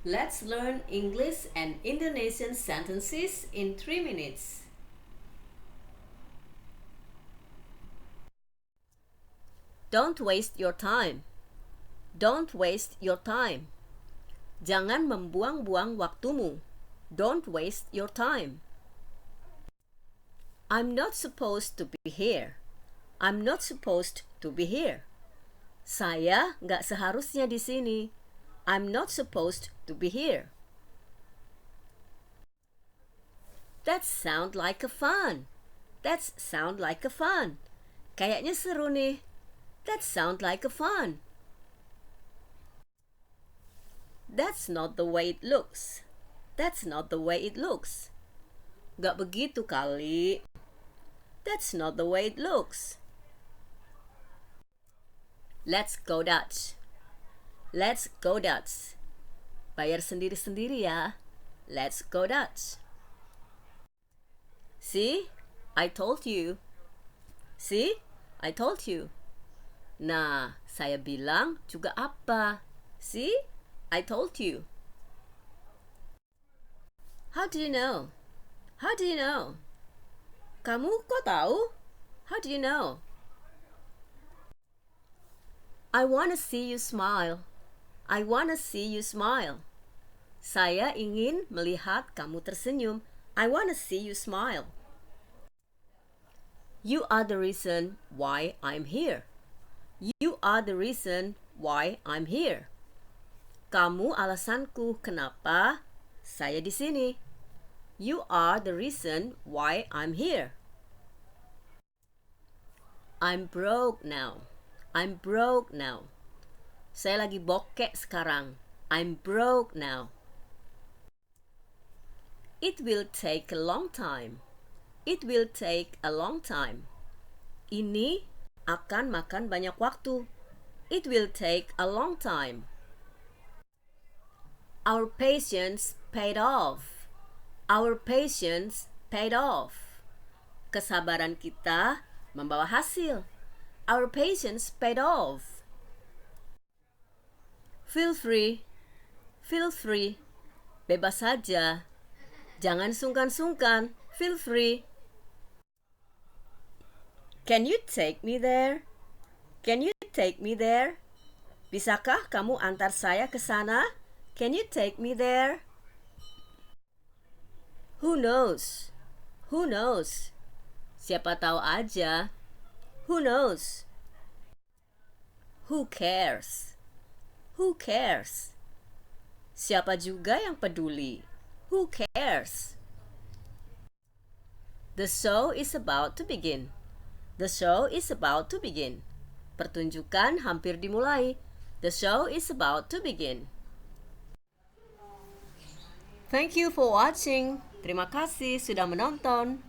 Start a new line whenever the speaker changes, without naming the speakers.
Let's learn English and Indonesian sentences in 3 minutes. Don't waste your time. Don't waste your time. Jangan membuang-buang waktumu. Don't waste your time. I'm not supposed to be here. I'm not supposed to be here. Saya nggak seharusnya di sini. I'm not supposed to be here. That sound like a fun. That sound like a fun. Kayaknya seru nih. That sound like a fun. That's not the way it looks. That's not the way it looks. Nggak begitu kali. That's not the way it looks. Let's go Dutch. Let's go Dutch. Bayar sendiri-sendiri ya. Let's go Dutch. See? I told you. See? I told you. Nah, saya bilang juga apa? See? I told you. How do you know? How do you know? Kamu kok tahu? How do you know? I wanna see you smile. I wanna see you smile. Saya ingin melihat kamu tersenyum. I wanna see you smile. You are the reason why I'm here. You are the reason why I'm here. Kamu alasanku kenapa saya di sini. You are the reason why I'm here. I'm broke now. I'm broke now. Saya lagi bokek sekarang. I'm broke now. It will take a long time. It will take a long time. Ini akan makan banyak waktu. It will take a long time. Our patience paid off. Our patience paid off. Kesabaran kita membawa hasil. Our patience paid off. Feel free. Feel free. Bebas saja. Jangan sungkan-sungkan. Feel free. Can you take me there? Can you take me there? Bisakah kamu antar saya ke sana? Can you take me there? Who knows? Who knows? Siapa tahu aja. Who knows? Who cares? Who cares? Siapa juga yang peduli? Who cares? The show is about to begin. The show is about to begin. Pertunjukan hampir dimulai. The show is about to begin. Thank you for watching. Terima kasih sudah menonton.